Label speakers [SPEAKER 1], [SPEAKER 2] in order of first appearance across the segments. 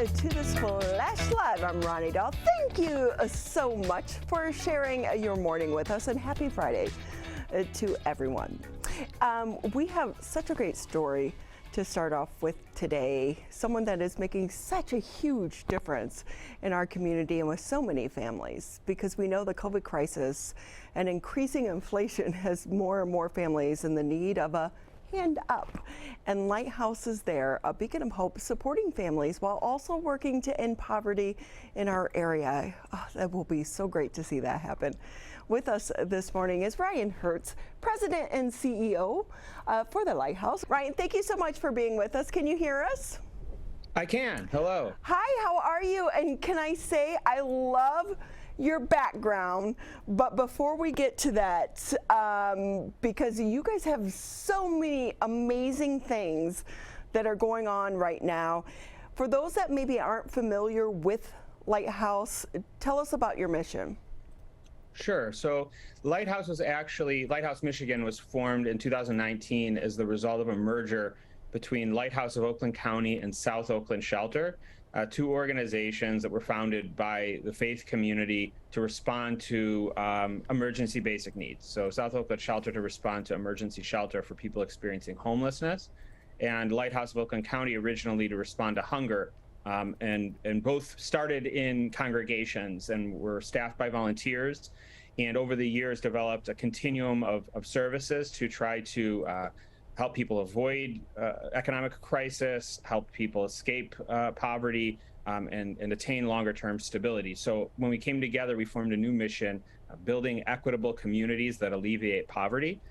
[SPEAKER 1] to this Flash Live. I'm Ronnie. Thank you so much for sharing your morning with us, and happy Friday to everyone. We have such a great story to start off with today. Someone that is making such a huge difference in our community and with so many families, because we know the COVID crisis and increasing inflation has more and more families in the need of a hand up. And Lighthouse is there, a beacon of hope, supporting families while also working to end poverty in our area. Oh, that will be so great to see that happen. With us this morning is Ryan Hertz, President and CEO for the Lighthouse. Ryan, thank you so much for being with us. Can you hear us?
[SPEAKER 2] I can. Hello.
[SPEAKER 1] Hi, how are you? And can I say I love your background, but before we get to that, because you guys have so many amazing things that are going on right now, for those that maybe aren't familiar with Lighthouse, tell us about your mission.
[SPEAKER 2] Sure. So Lighthouse, Michigan was formed in 2019 as the result of a merger between Lighthouse of Oakland County and South Oakland Shelter, two organizations that were founded by the faith community to respond to emergency basic needs. So South Oakland Shelter to respond to emergency shelter for people experiencing homelessness, and Lighthouse of Oakland County originally to respond to hunger. And both started in congregations and were staffed by volunteers, and over the years developed a continuum of services to try to help people avoid economic crisis, help people escape poverty, and attain longer-term stability. So when we came together, we formed a new mission, building equitable communities that alleviate poverty.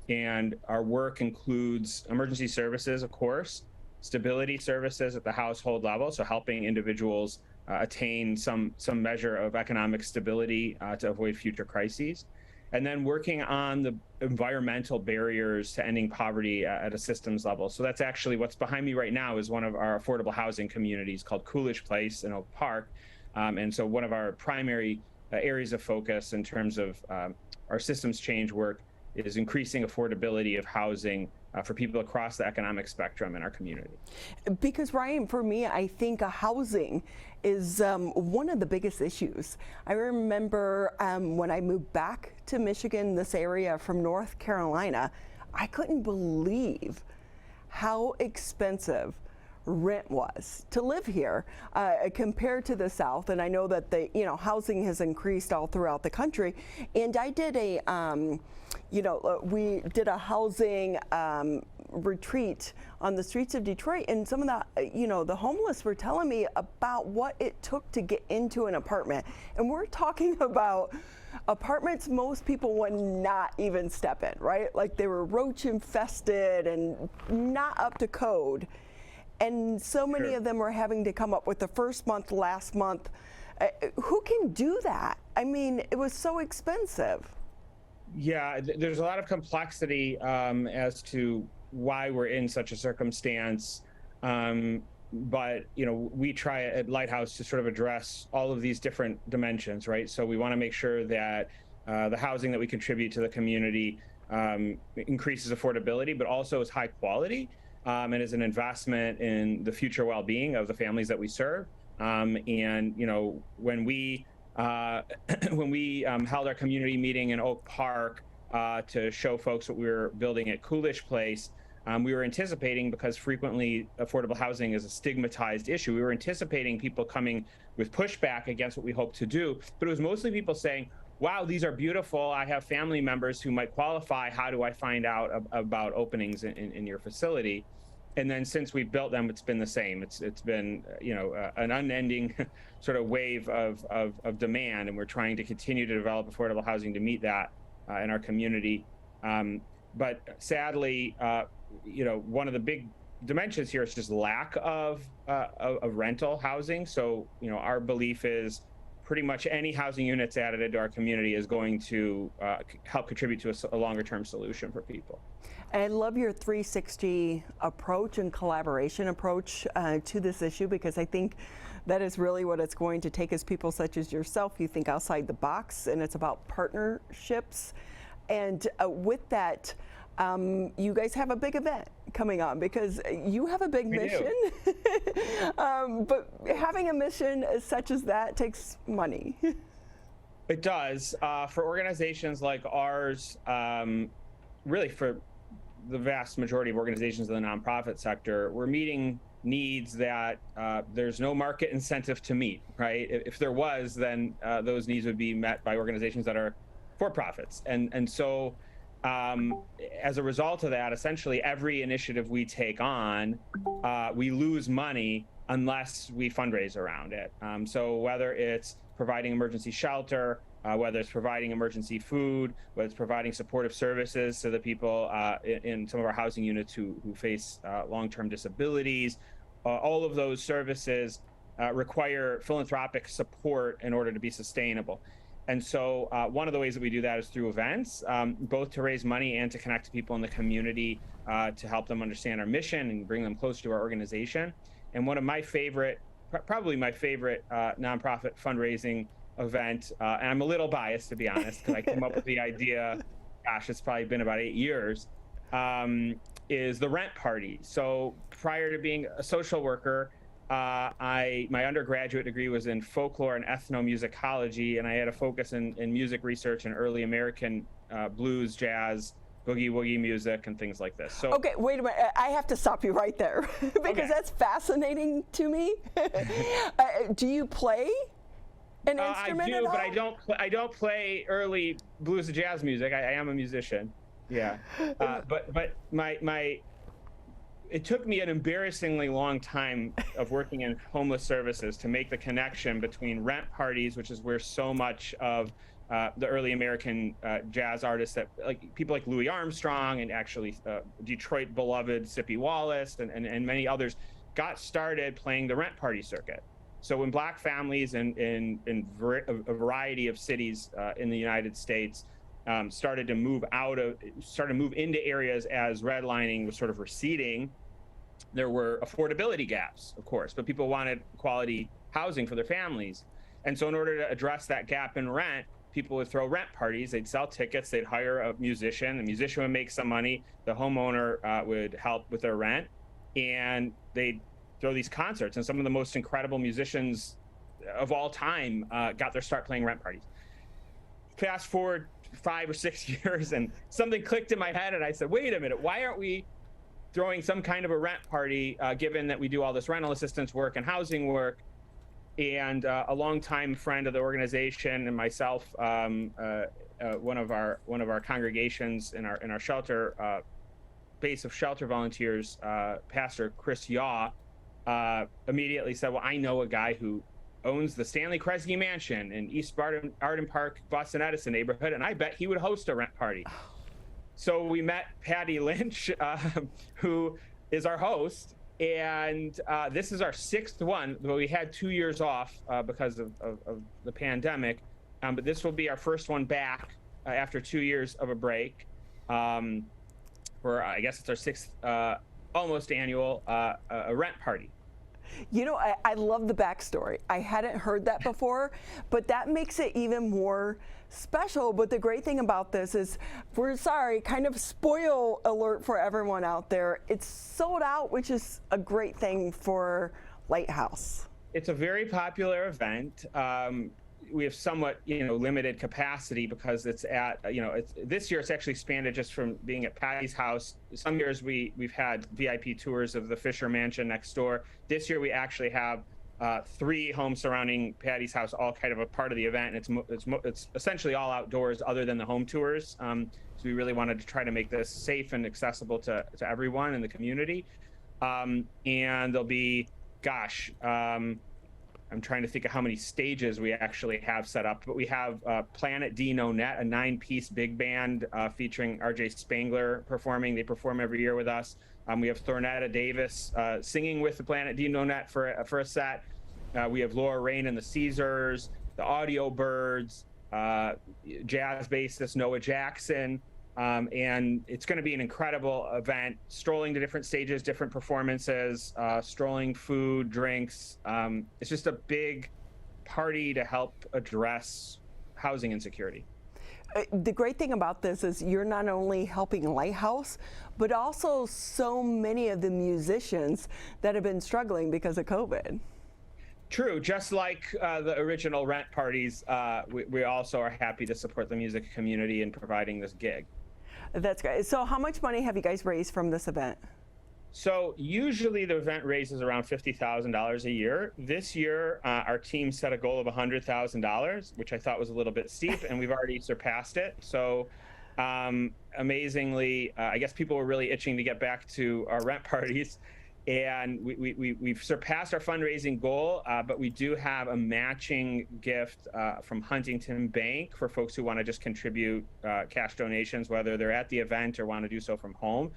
[SPEAKER 2] And our work includes emergency services, of course, stability services at the household level, so helping individuals attain some measure of economic stability to avoid future crises. And then working on the environmental barriers to ending poverty at a systems level. So that's actually what's behind me right now is one of our affordable housing communities called Coolidge Place in Oak Park. And so one of our primary areas of focus in terms of our systems change work is increasing affordability of housing for people across the economic spectrum in our community.
[SPEAKER 1] Because Ryan, for me, I think housing is one of the biggest issues. I remember when I moved back to Michigan, this area from North Carolina, I couldn't believe how expensive rent was to live here compared to the South. And I know that housing has increased all throughout the country. And I did we did a housing retreat on the streets of Detroit, and some of the homeless were telling me about what it took to get into an apartment. And we're talking about apartments most people would not even step in, right? Like they were roach infested and not up to code. And so many of them were having to come up with the first month, last month. Who can do that? I mean, it was so expensive.
[SPEAKER 2] Yeah, there's a lot of complexity as to why we're in such a circumstance. But, we try at Lighthouse to sort of address all of these different dimensions, right? So we want to make sure that the housing that we contribute to the community increases affordability, but also is high quality and is an investment in the future well-being of the families that we serve. When we held our community meeting in Oak Park to show folks what we were building at Coolidge Place, we were anticipating, because frequently affordable housing is a stigmatized issue, we were anticipating people coming with pushback against what we hope to do. But it was mostly people saying, wow, these are beautiful. I have family members who might qualify. How do I find out about openings in your facility? And then since we've built them, it's been the same. It's been an unending sort of wave of demand, and we're trying to continue to develop affordable housing to meet that in our community. But sadly, one of the big dimensions here is just lack of rental housing. So our belief is pretty much any housing units added into our community is going to help contribute to a longer term solution for people.
[SPEAKER 1] And I love your 360 approach and collaboration approach to this issue, because I think that is really what it's going to take, is people such as yourself. You think outside the box, and it's about partnerships. And with that, you guys have a big event coming on because you have a big
[SPEAKER 2] We
[SPEAKER 1] mission. But having a mission such as that takes money.
[SPEAKER 2] It does. For organizations like ours, really for the vast majority of organizations in the nonprofit sector, we're meeting needs that there's no market incentive to meet, right? If there was, then those needs would be met by organizations that are for profits. And so as a result of that, essentially every initiative we take on, we lose money unless we fundraise around it. So whether it's providing emergency shelter, whether it's providing emergency food, whether it's providing supportive services to the people in some of our housing units who face long-term disabilities, all of those services require philanthropic support in order to be sustainable. And so one of the ways that we do that is through events, both to raise money and to connect to people in the community to help them understand our mission and bring them closer to our organization. And one of my favorite, probably my favorite nonprofit fundraising event, and I'm a little biased to be honest, because I came up with the idea, gosh, it's probably been about 8 years, is the rent party. So prior to being a social worker, my undergraduate degree was in folklore and ethnomusicology, and I had a focus in music research and early American blues, jazz, boogie woogie music, and things like this. So
[SPEAKER 1] okay, wait a minute. I have to stop you right there because that's fascinating to me. Do you play an instrument
[SPEAKER 2] I do,
[SPEAKER 1] at all?
[SPEAKER 2] but I don't play early blues and jazz music. I am a musician. Yeah, but my it took me an embarrassingly long time of working in homeless services to make the connection between rent parties, which is where so much of the early American jazz artists, that like people like Louis Armstrong and actually Detroit beloved Sippy Wallace and many others got started playing the rent party circuit. So when Black families in a variety of cities in the United States started to move into areas as redlining was sort of receding, there were affordability gaps, of course, but people wanted quality housing for their families. And so in order to address that gap in rent, people would throw rent parties, they'd sell tickets, they'd hire a musician, the musician would make some money, the homeowner would help with their rent, and they'd throw these concerts. And some of the most incredible musicians of all time got their start playing rent parties. Fast forward 5 or 6 years, and something clicked in my head, and I said, wait a minute, why aren't we throwing some kind of a rent party, given that we do all this rental assistance work and housing work? And a longtime friend of the organization and myself, one of our congregations in our shelter, base of shelter volunteers, Pastor Chris Yaw, immediately said, well, I know a guy who owns the Stanley Kresge Mansion in East Arden Park, Boston Edison neighborhood, and I bet he would host a rent party. So we met Patty Lynch, who is our host, and this is our 6th one. We had 2 years off because of the pandemic, but this will be our first one back after 2 years of a break. For I guess it's our 6th almost annual a rent party.
[SPEAKER 1] You know, I love the backstory. I hadn't heard that before, but that makes it even more special. But the great thing about this is, we're sorry, kind of spoil alert for everyone out there. It's sold out, which is a great thing for Lighthouse.
[SPEAKER 2] It's a very popular event. We have somewhat, limited capacity because it's at, this year it's actually expanded just from being at Patty's house. Some years we've had VIP tours of the Fisher Mansion next door. This year we actually have 3 homes surrounding Patty's house, all kind of a part of the event. And it's essentially all outdoors other than the home tours. So we really wanted to try to make this safe and accessible to everyone in the community. And there'll be, I'm trying to think of how many stages we actually have set up, but we have Planet D No Net, a 9-piece big band featuring RJ Spangler performing. They perform every year with us. We have Thornetta Davis singing with the Planet D No Net for a set. We have Laura Rain and the Caesars, the Audio Birds, jazz bassist Noah Jackson. And it's going to be an incredible event, strolling to different stages, different performances, strolling food, drinks. It's just a big party to help address housing insecurity.
[SPEAKER 1] The great thing about this is you're not only helping Lighthouse, but also so many of the musicians that have been struggling because of COVID.
[SPEAKER 2] True. Just like the original rent parties, we also are happy to support the music community in providing this gig.
[SPEAKER 1] That's great. So how much money have you guys raised from this event?
[SPEAKER 2] So usually the event raises around $50,000 a year. This year, our team set a goal of $100,000, which I thought was a little bit steep, and we've already surpassed it. So amazingly, I guess people were really itching to get back to our rent parties, and we've surpassed our fundraising goal, but we do have a matching gift from Huntington Bank for folks who want to just contribute cash donations, whether they're at the event or want to do so from home.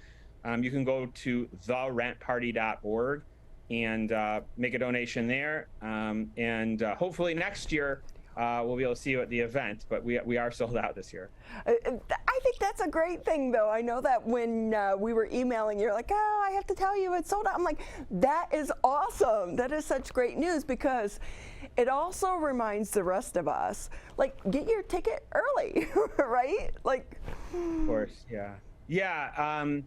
[SPEAKER 2] You can go to therentparty.org and make a donation there. And hopefully next year, we'll be able to see you at the event, but we are sold out this year.
[SPEAKER 1] I think that's a great thing, though. I know that when we were emailing, you're like, oh, I have to tell you it's sold out. I'm like, that is awesome. That is such great news, because it also reminds the rest of us, like, get your ticket early, right? Like,
[SPEAKER 2] of course, yeah. Yeah.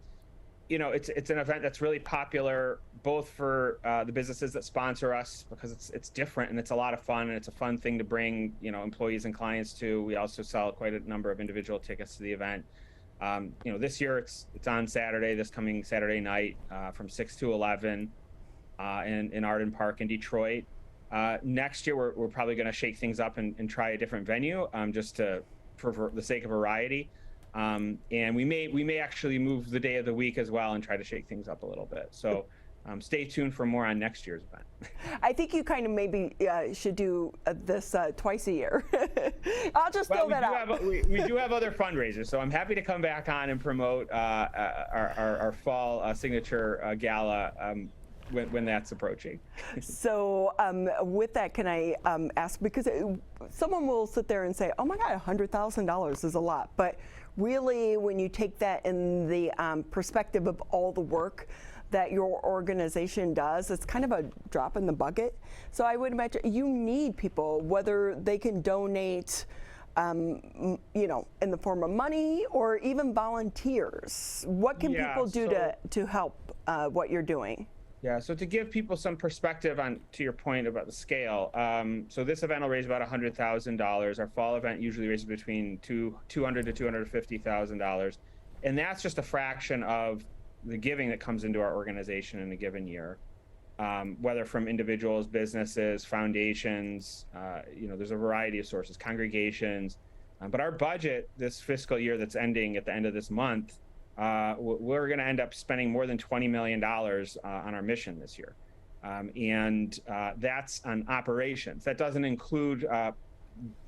[SPEAKER 2] You know, it's an event that's really popular both for the businesses that sponsor us, because it's different and it's a lot of fun, and it's a fun thing to bring, you know, employees and clients to. We also sell quite a number of individual tickets to the event. You know, this year it's on Saturday, this coming Saturday night, from 6 to 11 in Arden Park in Detroit. Next year we're probably going to shake things up and try a different venue, just for the sake of variety. And we may actually move the day of the week as well and try to shake things up a little bit. So stay tuned for more on next year's event.
[SPEAKER 1] I think you kind of maybe should do this twice a year. I'll just throw that out.
[SPEAKER 2] We do have other fundraisers, so I'm happy to come back on and promote our fall signature gala when that's approaching.
[SPEAKER 1] So with that, can I ask, because someone will sit there and say, oh my God, $100,000 is a lot. But really, when you take that in the perspective of all the work that your organization does, it's kind of a drop in the bucket. So I would imagine you need people, whether they can donate, you know, in the form of money or even volunteers. What can people do to help what you're doing?
[SPEAKER 2] Yeah, so to give people some perspective on, to your point about the scale, so this event will raise about $100,000. Our fall event usually raises between $200,000 to $250,000, and that's just a fraction of the giving that comes into our organization in a given year, whether from individuals, businesses, foundations. You know, there's a variety of sources, congregations, but our budget this fiscal year that's ending at the end of this month, we're going to end up spending more than $20 million on our mission this year. And that's on operations. That doesn't include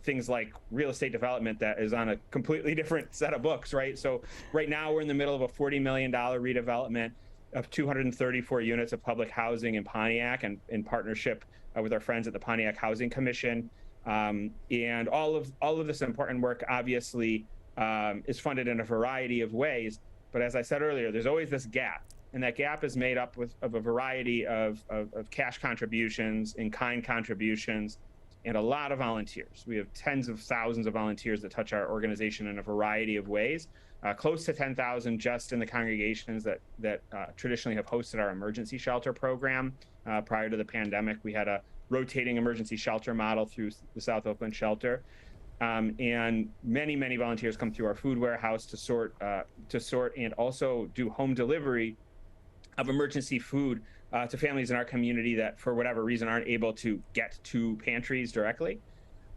[SPEAKER 2] things like real estate development that is on a completely different set of books, right? So right now we're in the middle of a $40 million redevelopment of 234 units of public housing in Pontiac, and in partnership with our friends at the Pontiac Housing Commission. And all of this important work obviously is funded in a variety of ways. But as I said earlier, there's always this gap, and that gap is made up of a variety of cash contributions, in-kind contributions, and a lot of volunteers. We have tens of thousands of volunteers that touch our organization in a variety of ways, close to 10,000 just in the congregations that traditionally have hosted our emergency shelter program. Prior to the pandemic, we had a rotating emergency shelter model through the South Oakland shelter. And many volunteers come through our food warehouse to sort and also do home delivery of emergency food to families in our community that, for whatever reason, aren't able to get to pantries directly.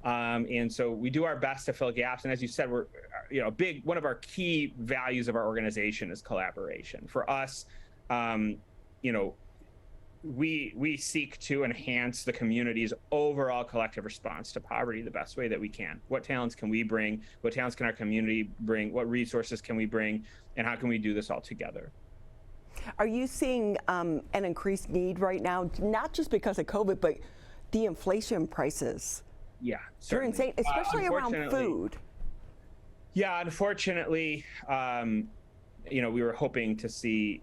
[SPEAKER 2] And so we do our best to fill gaps. And as you said, we're, you know, one of our key values of our organization is collaboration. For us, you know, we seek to enhance the community's overall collective response to poverty the best way that we can. What talents can we bring? What talents can our community bring? What resources can we bring? And how can we do this all together?
[SPEAKER 1] Are you seeing an increased need right now, not just because of COVID, but the inflation prices?
[SPEAKER 2] Yeah,
[SPEAKER 1] they're insane, especially around food.
[SPEAKER 2] Yeah, unfortunately, you know, we were hoping to see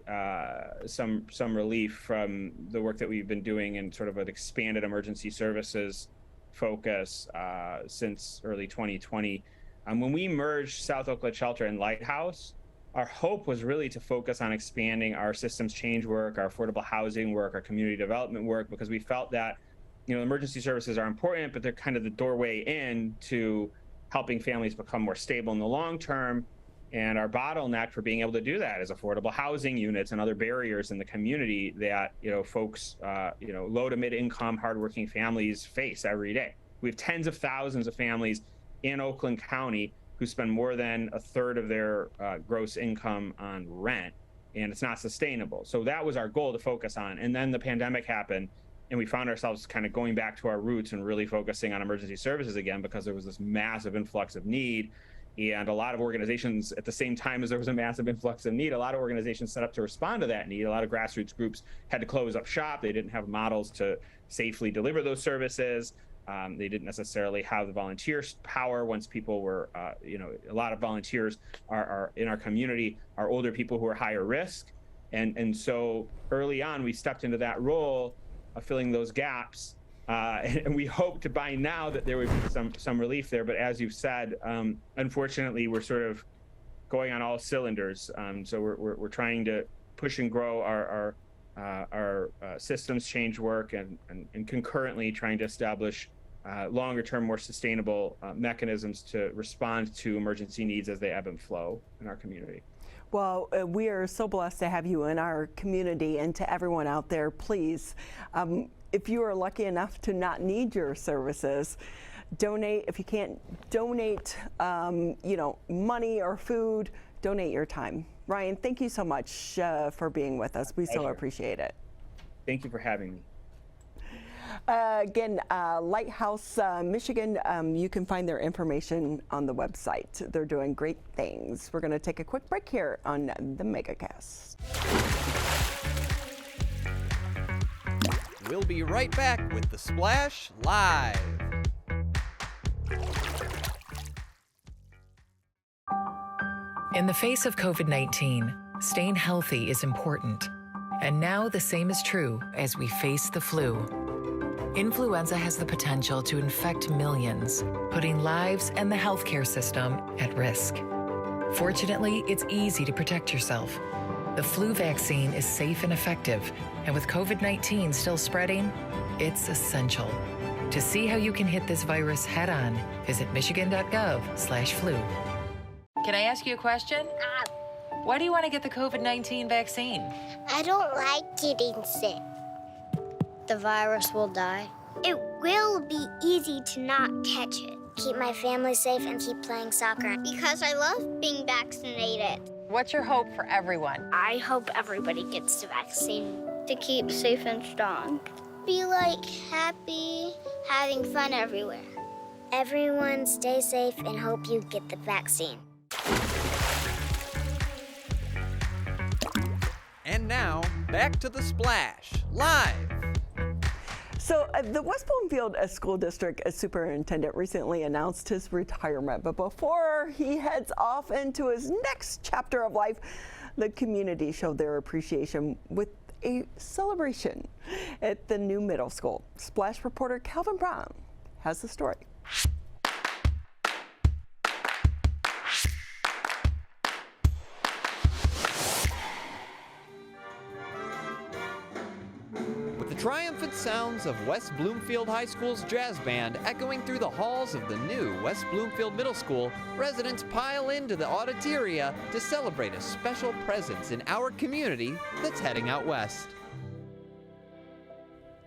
[SPEAKER 2] some relief from the work that we've been doing in sort of an expanded emergency services focus since early 2020. When we merged South Oakland Shelter and Lighthouse, our hope was really to focus on expanding our systems change work, our affordable housing work, our community development work, because we felt that, emergency services are important, but they're kind of the doorway in to helping families become more stable in the long term. And our bottleneck for being able to do that is affordable housing units and other barriers in the community that, folks, low to mid income, hardworking families face every day. We have tens of thousands of families in Oakland County who spend more than a third of their gross income on rent, and it's not sustainable. So that was our goal to focus on. And then the pandemic happened, and we found ourselves kind of going back to our roots and really focusing on emergency services again, because there was this massive influx of need. And a lot of organizations, at the same time as there was a massive influx of need, a lot of organizations set up to respond to that need. A lot of grassroots groups had to close up shop. They didn't have models to safely deliver those services. They didn't necessarily have the volunteer power once people were, a lot of volunteers are in our community are older people who are higher risk. And so early on, we stepped into that role of filling those gaps. And we hoped by now that there would be some relief there. But as you've said, unfortunately, we're sort of going on all cylinders. So we're trying to push and grow our systems change work and concurrently trying to establish longer term, more sustainable mechanisms to respond to emergency needs as they ebb and flow in our community.
[SPEAKER 1] Well, we are so blessed to have you in our community, and to everyone out there, please, if you are lucky enough to not need your services, donate. If you can't donate, money or food, donate your time. Ryan, thank you so much for being with us. We so appreciate it.
[SPEAKER 2] Thank you for having me.
[SPEAKER 1] Again, Lighthouse, Michigan, you can find their information on the website. They're doing great things. We're going to take a quick break here on the MegaCast.
[SPEAKER 3] We'll be right back with The Splash Live.
[SPEAKER 4] In the face of COVID-19, staying healthy is important. And now the same is true as we face the flu. Influenza has the potential to infect millions, putting lives and the healthcare system at risk. Fortunately, it's easy to protect yourself. The flu vaccine is safe and effective, and with COVID-19 still spreading, it's essential. To see how you can hit this virus head-on, visit michigan.gov/flu. Can I ask you a question? Why do you want to get the COVID-19 vaccine?
[SPEAKER 5] I don't like getting sick. The virus will die. It will be easy to not catch it. Keep my family safe and keep playing soccer. Because I love being vaccinated.
[SPEAKER 4] What's your hope for everyone?
[SPEAKER 5] I hope everybody gets the vaccine to keep safe and strong. Be happy, having fun everywhere. Everyone stay safe and hope you get the vaccine.
[SPEAKER 3] And now, back to The Splash Live.
[SPEAKER 1] So the West Bloomfield School District Superintendent recently announced his retirement, but before he heads off into his next chapter of life, the community showed their appreciation with a celebration at the new middle school. Splash reporter Calvin Brown has the story.
[SPEAKER 3] Triumphant sounds of West Bloomfield High School's jazz band echoing through the halls of the new West Bloomfield Middle School, residents pile into the Auditeria to celebrate a special presence in our community that's heading out west.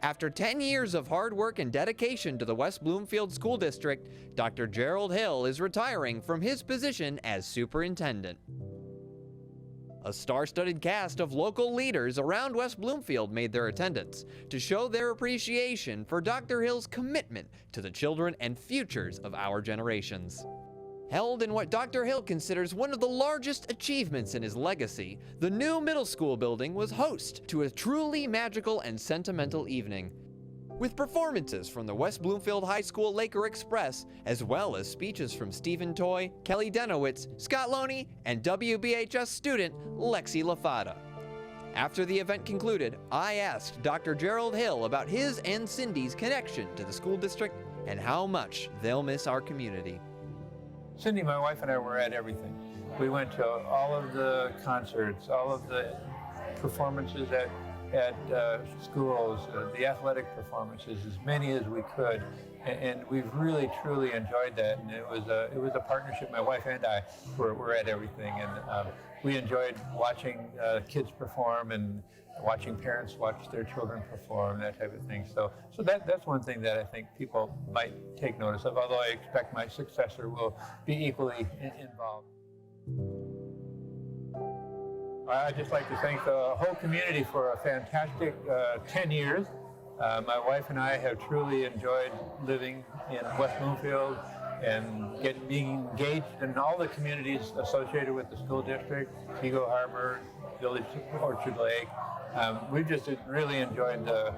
[SPEAKER 3] After 10 years of hard work and dedication to the West Bloomfield School District, Dr. Gerald Hill is retiring from his position as superintendent. A star-studded cast of local leaders around West Bloomfield made their attendance to show their appreciation for Dr. Hill's commitment to the children and futures of our generations. Held in what Dr. Hill considers one of the largest achievements in his legacy, the new middle school building was host to a truly magical and sentimental evening. With performances from the West Bloomfield High School Laker Express, as well as speeches from Stephen Toy, Kelly Denowitz, Scott Loney, and WBHS student Lexi LaFada. After the event concluded, I asked Dr. Gerald Hill about his and Cindy's connection to the school district and how much they'll miss our community.
[SPEAKER 6] Cindy, my wife, and I were at everything. We went to all of the concerts, all of the performances at schools, the athletic performances, as many as we could. And we've really, truly enjoyed that. And it was a partnership. My wife and I were at everything. And we enjoyed watching kids perform and watching parents watch their children perform, that type of thing. So that's one thing that I think people might take notice of, although I expect my successor will be equally involved. I'd just like to thank the whole community for a fantastic 10 years. My wife and I have truly enjoyed living in West Bloomfield and being engaged in all the communities associated with the school district, Eagle Harbor, Village Orchard Lake. We've just really enjoyed the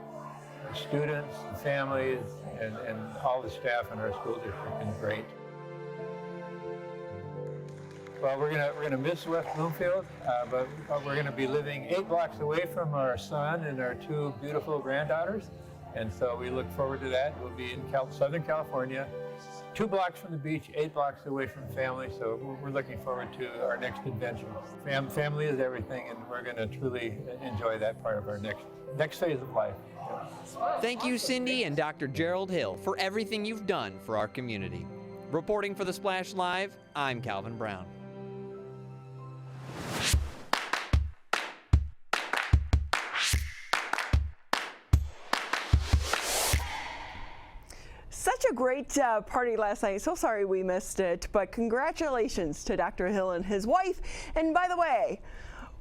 [SPEAKER 6] students, the families, and all the staff in our school district. Been great. Well, we're gonna miss West Bloomfield, but we're gonna be living 8 blocks away from our son and our 2 beautiful granddaughters, and so we look forward to that. We'll be in Southern California, 2 blocks from the beach, 8 blocks away from family, so we're looking forward to our next adventure. Family is everything, and we're gonna truly enjoy that part of our next phase of life.
[SPEAKER 3] Thank you, Cindy and Dr. Gerald Hill, for everything you've done for our community. Reporting for the Splash Live, I'm Calvin Brown.
[SPEAKER 1] Such a great party last night. So sorry we missed it, but congratulations to Dr. Hill and his wife. And by the way,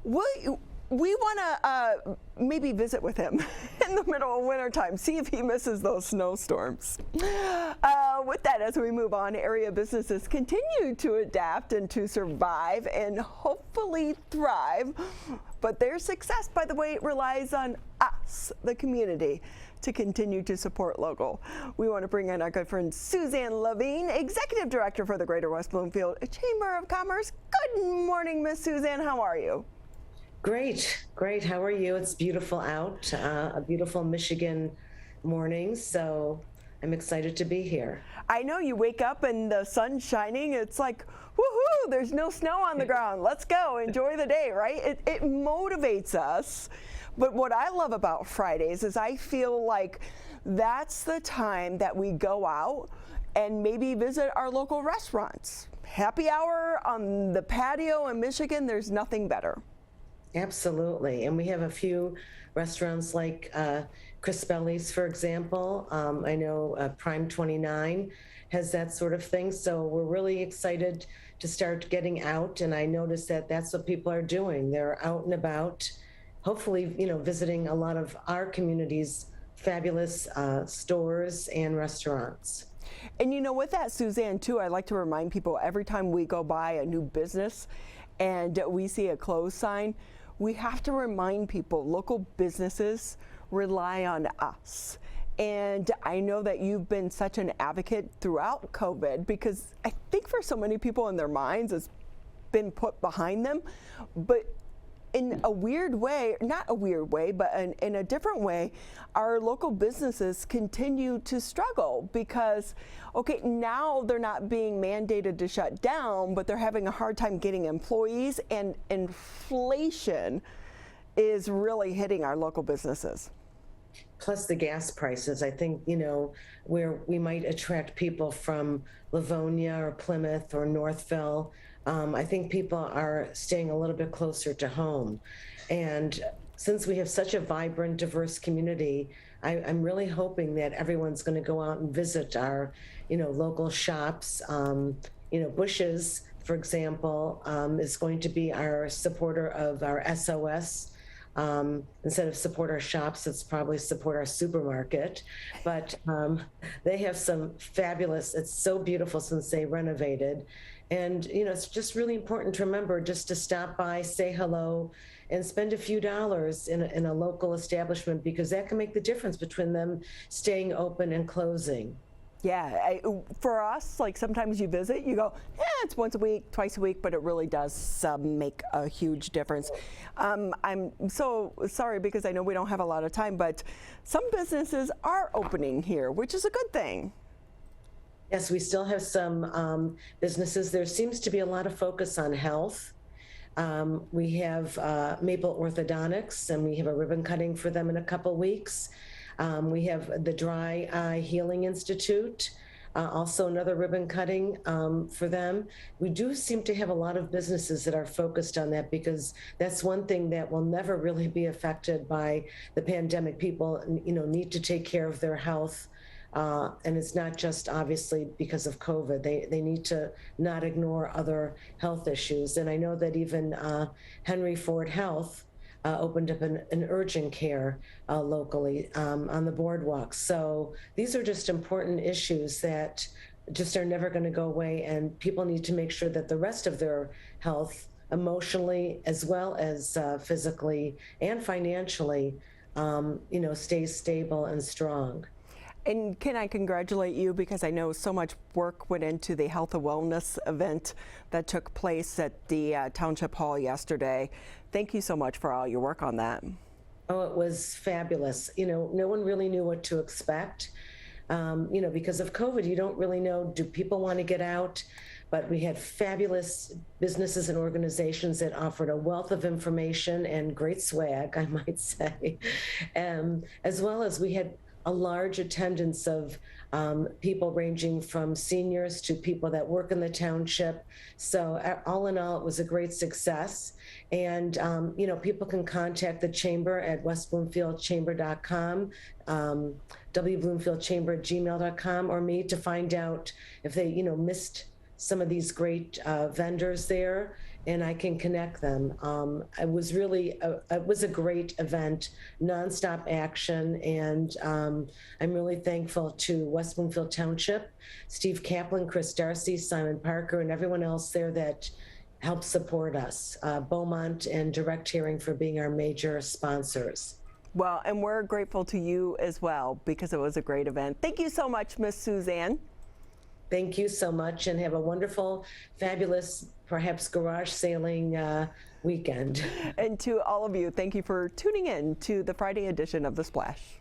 [SPEAKER 1] we want to maybe visit with him in the middle of wintertime, see if he misses those snowstorms. With that, as we move on, area businesses continue to adapt and to survive and hopefully thrive. But their success, by the way, relies on us, the community, to continue to support local. We want to bring in our good friend Suzanne Levine, Executive Director for the Greater West Bloomfield Chamber of Commerce. Good morning, Miss Suzanne. How are you?
[SPEAKER 7] Great. How are you? It's beautiful out, a beautiful Michigan morning, so I'm excited to be here.
[SPEAKER 1] I know you wake up and the sun's shining. It's like, woohoo, there's no snow on the ground. Let's go, enjoy the day, right? It motivates us. But what I love about Fridays is I feel like that's the time that we go out and maybe visit our local restaurants. Happy hour on the patio in Michigan, there's nothing better.
[SPEAKER 7] Absolutely. And we have a few restaurants like Crispelli's, for example. I know Prime 29 has that sort of thing. So we're really excited to start getting out. And I notice that that's what people are doing. They're out and about, hopefully, visiting a lot of our community's fabulous stores and restaurants.
[SPEAKER 1] And with that, Suzanne, too, I like to remind people every time we go by a new business and we see a close sign, we have to remind people local businesses rely on us. And I know that you've been such an advocate throughout COVID, because I think for so many people in their minds it's been put behind them. But in a weird way, not a weird way, but in a different way, our local businesses continue to struggle because, okay, now they're not being mandated to shut down, but they're having a hard time getting employees, and inflation is really hitting our local businesses.
[SPEAKER 7] Plus the gas prices, I think, where we might attract people from Livonia or Plymouth or Northville. I think people are staying a little bit closer to home. And since we have such a vibrant, diverse community, I'm really hoping that everyone's going to go out and visit our, local shops. Bush's, for example, is going to be our supporter of our SOS. Instead of support our shops, it's probably support our supermarket. But they have some fabulous, it's so beautiful since they renovated. And, it's just really important to remember just to stop by, say hello, and spend a few dollars in a local establishment, because that can make the difference between them staying open and closing.
[SPEAKER 1] Yeah, for us, like sometimes you visit, you go, it's once a week, twice a week, but it really does make a huge difference. I'm so sorry because I know we don't have a lot of time, but some businesses are opening here, which is a good thing.
[SPEAKER 7] Yes, we still have some businesses. There seems to be a lot of focus on health. We have Maple Orthodontics, and we have a ribbon cutting for them in a couple weeks. We have the Dry Eye Healing Institute, also another ribbon cutting for them. We do seem to have a lot of businesses that are focused on that, because that's one thing that will never really be affected by the pandemic. People, need to take care of their health. And it's not just obviously because of COVID. They need to not ignore other health issues. And I know that even Henry Ford Health opened up an urgent care locally on the boardwalk. So these are just important issues that just are never going to go away. And people need to make sure that the rest of their health, emotionally as well as physically and financially, stays stable and strong.
[SPEAKER 1] And can I congratulate you, because I know so much work went into the health and wellness event that took place at the Township Hall yesterday. Thank you so much for all your work on that.
[SPEAKER 7] Oh, it was fabulous. No one really knew what to expect. Because of COVID, you don't really know, do people want to get out? But we had fabulous businesses and organizations that offered a wealth of information and great swag, I might say. As well as we had a large attendance of people ranging from seniors to people that work in the township. So all in all, it was a great success. And, people can contact the chamber at westbloomfieldchamber.com, wbloomfieldchamber@gmail.com, or me to find out if they, missed some of these great vendors there, and I can connect them. It was a great event, nonstop action, and I'm really thankful to West Bloomfield Township, Steve Kaplan, Chris Darcy, Simon Parker, and everyone else there that helped support us. Beaumont and Direct Hearing for being our major sponsors.
[SPEAKER 1] Well, and we're grateful to you as well, because it was a great event. Thank you so much, Miss Suzanne.
[SPEAKER 7] Thank you so much, and have a wonderful, fabulous, perhaps garage sailing weekend.
[SPEAKER 1] And to all of you, thank you for tuning in to the Friday edition of The Splash.